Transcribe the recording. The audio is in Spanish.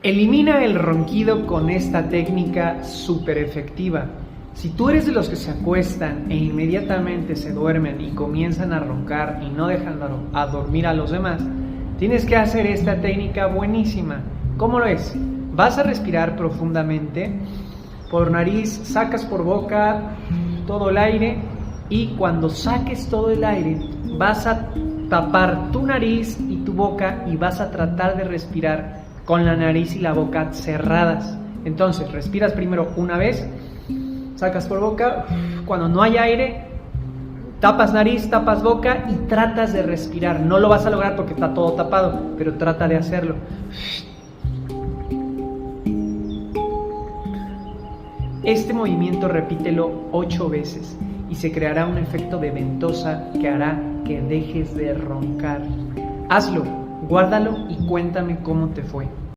Elimina el ronquido con esta técnica súper efectiva. Si tú eres de los que se acuestan e inmediatamente se duermen y comienzan a roncar y no dejan a dormir a los demás, tienes que hacer esta técnica buenísima. ¿Cómo lo es? Vas a respirar profundamente, por nariz, sacas por boca todo el aire y cuando saques todo el aire vas a tapar tu nariz y tu boca y vas a tratar de respirar con la nariz y la boca cerradas. Entonces, respiras primero una vez, sacas por boca, cuando no hay aire, tapas nariz, tapas boca y tratas de respirar. No lo vas a lograr porque está todo tapado, pero trata de hacerlo. Este movimiento repítelo 8 veces y se creará un efecto de ventosa que hará que dejes de roncar. Hazlo, guárdalo y cuéntame cómo te fue.